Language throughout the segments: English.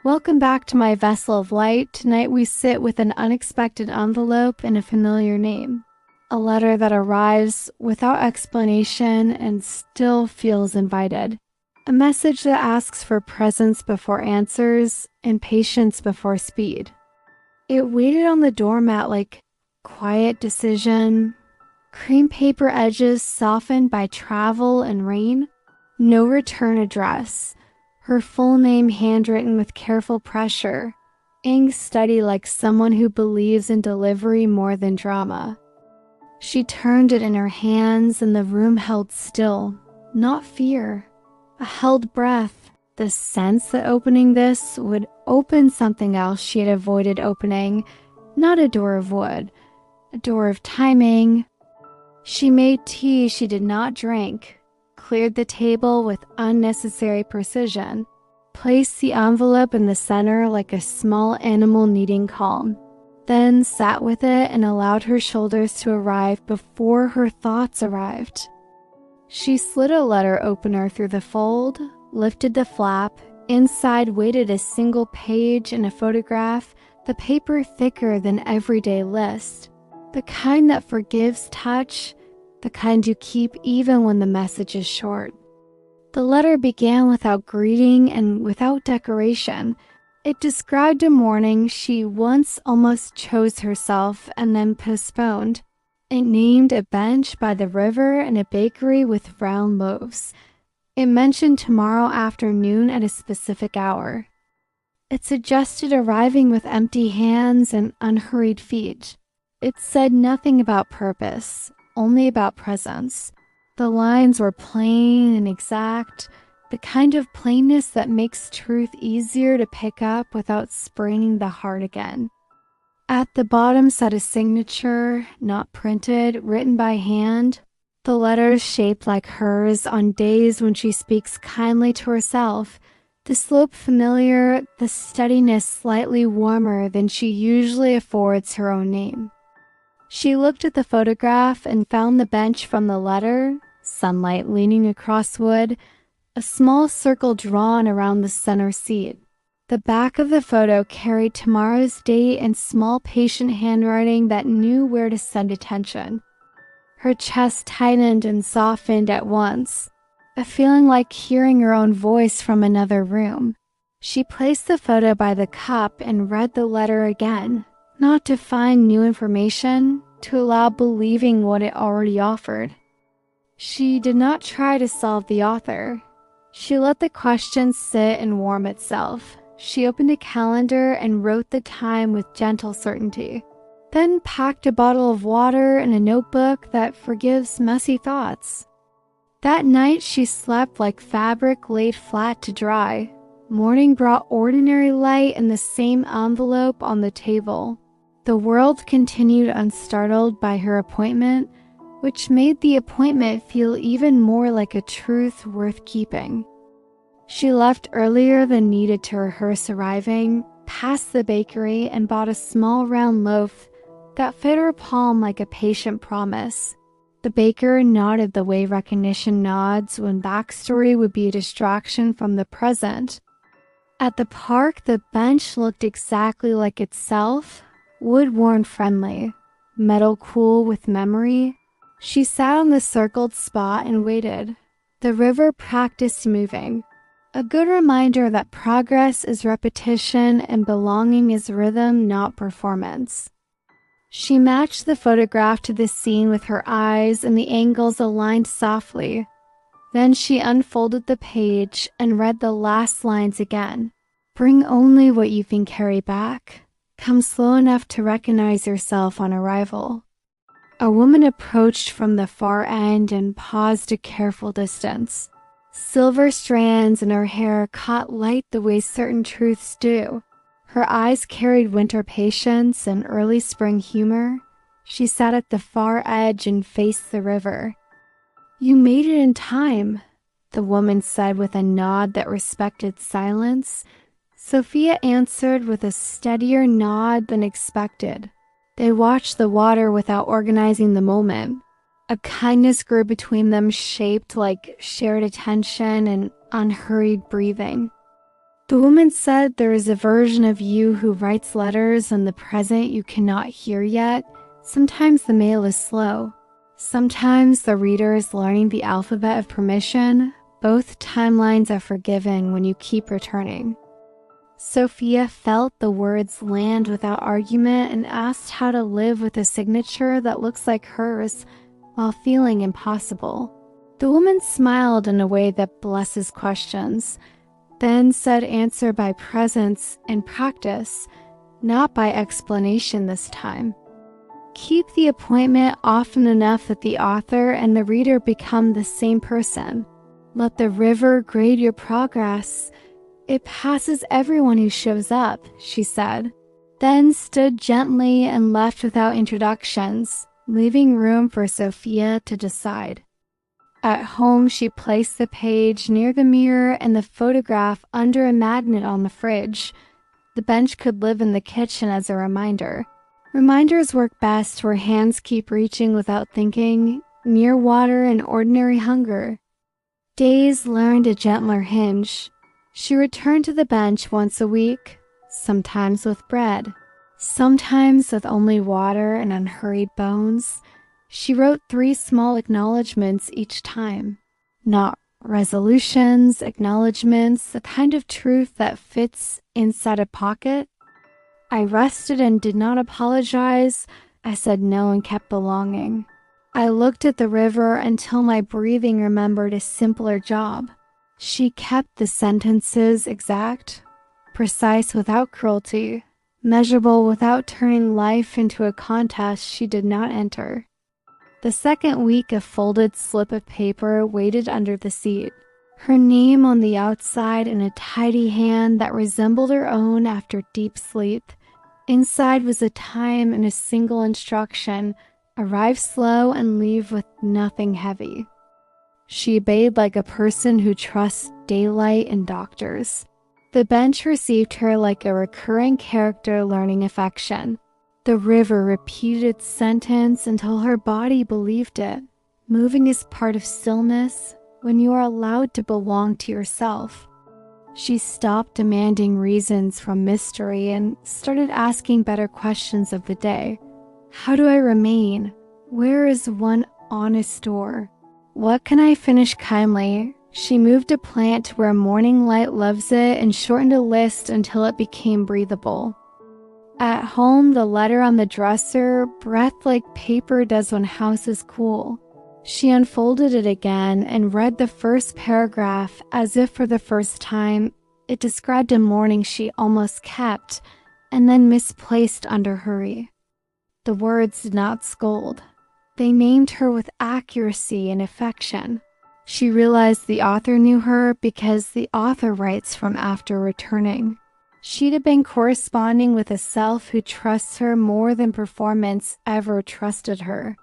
Welcome back to my vessel of light. Tonight we sit with an unexpected envelope and a familiar name. A letter that arrives without explanation and still feels invited. A message that asks for presence before answers and patience before speed. It waited on the doormat like quiet decision, cream paper edges softened by travel and rain, no return address. Her full name handwritten with careful pressure, ink steady like someone who believes in delivery more than drama. She turned it in her hands and the room held still, not fear, a held breath, the sense that opening this would open something else she had avoided opening, not a door of wood, a door of timing. She made tea she did not drink, cleared the table with unnecessary precision, placed the envelope in the center like a small animal needing calm, then sat with it and allowed her shoulders to arrive before her thoughts arrived. She slid a letter opener through the fold, lifted the flap. Inside waited a single page and a photograph, the paper thicker than everyday list, the kind that forgives touch, the kind you keep even when the message is short. The letter began without greeting and without decoration. It described a morning she once almost chose herself and then postponed. It named a bench by the river and a bakery with round loaves. It mentioned tomorrow afternoon at a specific hour. It suggested arriving with empty hands and unhurried feet. It said nothing about purpose, only about presence. The lines were plain and exact, the kind of plainness that makes truth easier to pick up without spraining the heart again. At the bottom sat a signature, not printed, written by hand. The letters shaped like hers on days when she speaks kindly to herself, the slope familiar, the steadiness slightly warmer than she usually affords her own name. She looked at the photograph and found the bench from the letter, sunlight leaning across wood, a small circle drawn around the center seat. The back of the photo carried tomorrow's date in small patient handwriting that knew where to send attention. Her chest tightened and softened at once, a feeling like hearing her own voice from another room. She placed the photo by the cup and read the letter again. Not to find new information, to allow believing what it already offered. She did not try to solve the author. She let the question sit and warm itself. She opened a calendar and wrote the time with gentle certainty, then packed a bottle of water and a notebook that forgives messy thoughts. That night she slept like fabric laid flat to dry. Morning brought ordinary light in the same envelope on the table. The world continued unstartled by her appointment, which made the appointment feel even more like a truth worth keeping. She left earlier than needed to rehearse arriving, past the bakery, and bought a small round loaf that fit her palm like a patient promise. The baker nodded the way recognition nods when backstory would be a distraction from the present. At the park, the bench looked exactly like itself, wood-worn friendly, metal cool with memory. She sat on the circled spot and waited. The river practiced moving, a good reminder that progress is repetition and belonging is rhythm, not performance. She matched the photograph to the scene with her eyes and the angles aligned softly. Then she unfolded the page and read the last lines again. Bring only what you can carry back. Come slow enough to recognize yourself on arrival. A woman approached from the far end and paused a careful distance. Silver strands in her hair caught light the way certain truths do. Her eyes carried winter patience and early spring humor. She sat at the far edge and faced the river. You made it in time, the woman said with a nod that respected silence. Sophia answered with a steadier nod than expected. They watched the water without organizing the moment. A kindness grew between them, shaped like shared attention and unhurried breathing. The woman said there is a version of you who writes letters in the present you cannot hear yet. Sometimes the mail is slow. Sometimes the reader is learning the alphabet of permission. Both timelines are forgiven when you keep returning. Sophia felt the words land without argument and asked how to live with a signature that looks like hers while feeling impossible. The woman smiled in a way that blesses questions, then said answer by presence and practice, not by explanation this time. Keep the appointment often enough that the author and the reader become the same person. Let the river grade your progress. It passes everyone who shows up, she said, then stood gently and left without introductions, leaving room for Sophia to decide. At home, she placed the page near the mirror and the photograph under a magnet on the fridge. The bench could live in the kitchen as a reminder. Reminders work best where hands keep reaching without thinking, near water and ordinary hunger. Days learned a gentler hinge. She returned to the bench once a week, sometimes with bread, sometimes with only water and unhurried bones. She wrote 3 small acknowledgments each time. Not resolutions, acknowledgments, the kind of truth that fits inside a pocket. I rested and did not apologize. I said no and kept belonging. I looked at the river until my breathing remembered a simpler job. She kept the sentences exact, precise without cruelty, measurable without turning life into a contest she did not enter. The second week, a folded slip of paper waited under the seat, her name on the outside in a tidy hand that resembled her own after deep sleep. Inside was a time and a single instruction: arrive slow and leave with nothing heavy. She obeyed like a person who trusts daylight and doctors. The bench received her like a recurring character learning affection. The river repeated its sentence until her body believed it. Moving is part of stillness when you are allowed to belong to yourself. She stopped demanding reasons from mystery and started asking better questions of the day. How do I remain? Where is one honest door? What can I finish kindly? She moved a plant to where morning light loves it and shortened a list until it became breathable. At home, the letter on the dresser breathed like paper does when house is cool. She unfolded it again and read the first paragraph as if for the first time. It described a morning she almost kept and then misplaced under hurry. The words did not scold. They named her with accuracy and affection. She realized the author knew her because the author writes from after returning. She'd have been corresponding with a self who trusts her more than performance ever trusted her.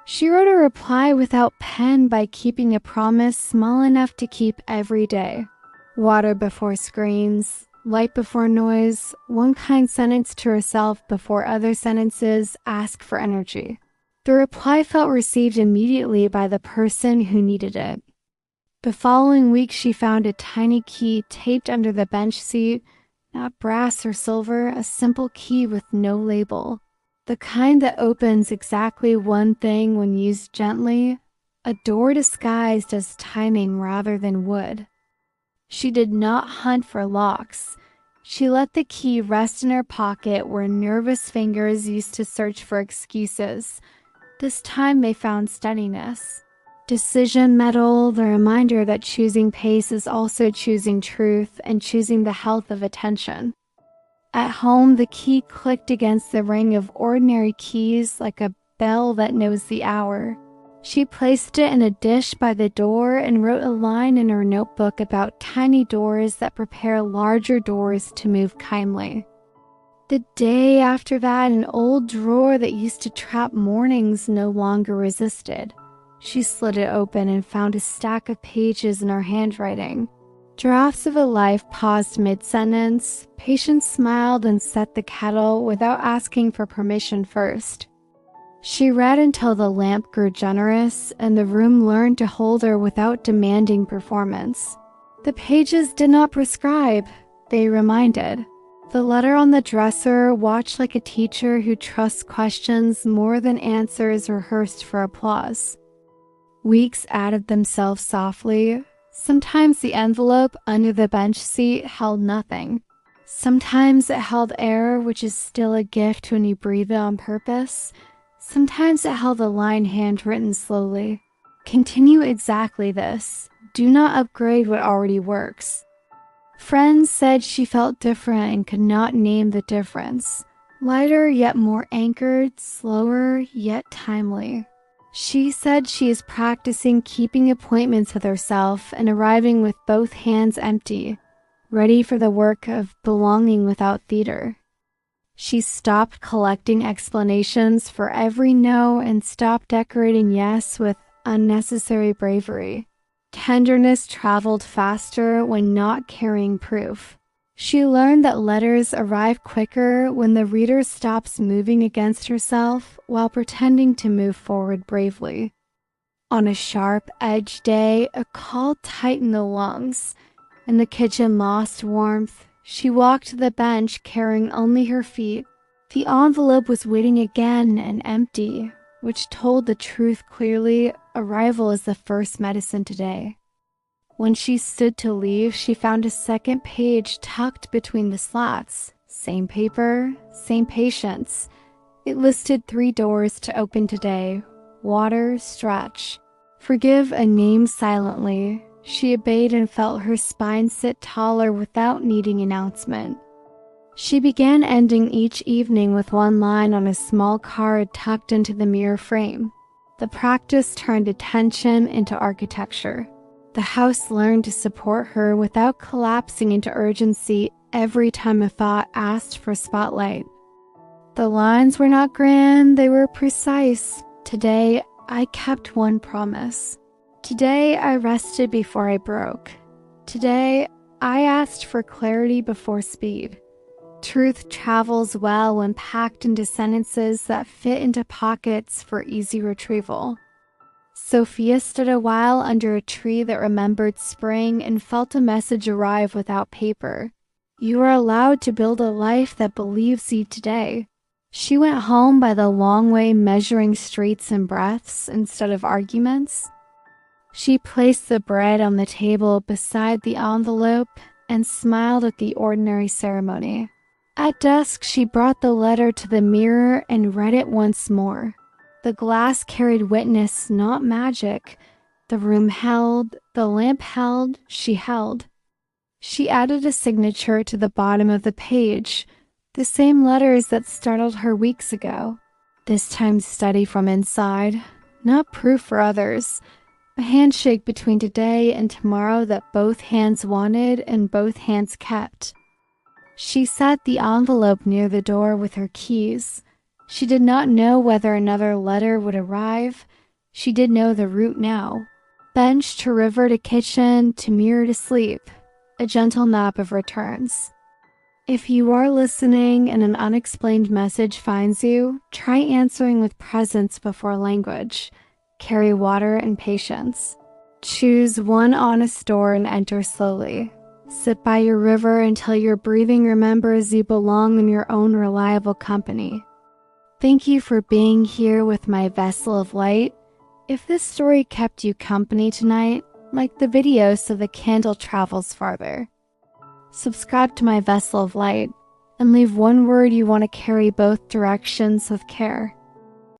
She wrote a reply without pen by keeping a promise small enough to keep every day. Water before screens, light before noise, one kind sentence to herself before other sentences ask for energy. The reply felt received immediately by the person who needed it. The following week she found a tiny key taped under the bench seat, not brass or silver, a simple key with no label. The kind that opens exactly one thing when used gently, a door disguised as timing rather than wood. She did not hunt for locks. She let the key rest in her pocket where nervous fingers used to search for excuses. This time they found steadiness. Decision metal, the reminder that choosing pace is also choosing truth and choosing the health of attention. At home, the key clicked against the ring of ordinary keys like a bell that knows the hour. She placed it in a dish by the door and wrote a line in her notebook about tiny doors that prepare larger doors to move kindly. The day after that, an old drawer that used to trap mornings no longer resisted. She slid it open and found a stack of pages in her handwriting. Drafts of a life paused mid-sentence. Patience smiled and set the kettle without asking for permission first. She read until the lamp grew generous and the room learned to hold her without demanding performance. The pages did not prescribe. They reminded. The letter on the dresser watched like a teacher who trusts questions more than answers rehearsed for applause. Weeks added themselves softly. Sometimes the envelope under the bench seat held nothing. Sometimes it held air, which is still a gift when you breathe it on purpose. Sometimes it held a line handwritten slowly. Continue exactly this. Do not upgrade what already works. Friends said she felt different and could not name the difference. Lighter yet more anchored, slower yet timely. She said she is practicing keeping appointments with herself and arriving with both hands empty, ready for the work of belonging without theater. She stopped collecting explanations for every no and stopped decorating yes with unnecessary bravery. Tenderness traveled faster when not carrying proof. She learned that letters arrive quicker when the reader stops moving against herself while pretending to move forward bravely. On a sharp-edged day, a call tightened the lungs, and the kitchen lost warmth. She walked to the bench carrying only her feet. The envelope was waiting again and empty, which told the truth clearly. Arrival is the first medicine today. When she stood to leave, she found a second page tucked between the slats. Same paper, same patience. It listed 3 doors to open today. Water, stretch. Forgive a name silently. She obeyed and felt her spine sit taller without needing announcement. She began ending each evening with one line on a small card tucked into the mirror frame. The practice turned attention into architecture. The house learned to support her without collapsing into urgency every time a thought asked for spotlight. The lines were not grand, they were precise. Today, I kept one promise. Today, I rested before I broke. Today, I asked for clarity before speed. Truth travels well when packed into sentences that fit into pockets for easy retrieval. Sophia stood a while under a tree that remembered spring and felt a message arrive without paper. You are allowed to build a life that believes you today. She went home by the long way measuring streets and breaths instead of arguments. She placed the bread on the table beside the envelope and smiled at the ordinary ceremony. At dusk, she brought the letter to the mirror and read it once more. The glass carried witness, not magic. The room held, the lamp held, she held. She added a signature to the bottom of the page, the same letters that startled her weeks ago. This time study from inside, not proof for others. A handshake between today and tomorrow that both hands wanted and both hands kept. She set the envelope near the door with her keys. She did not know whether another letter would arrive. She did know the route now. Bench to river to kitchen to mirror to sleep. A gentle map of returns. If you are listening and an unexplained message finds you, try answering with presence before language. Carry water and patience. Choose one honest door and enter slowly. Sit by your river until your breathing remembers you belong in your own reliable company. Thank you for being here with my vessel of light. If this story kept you company tonight, like the video so the candle travels farther. Subscribe to my vessel of light and leave one word you want to carry both directions with care.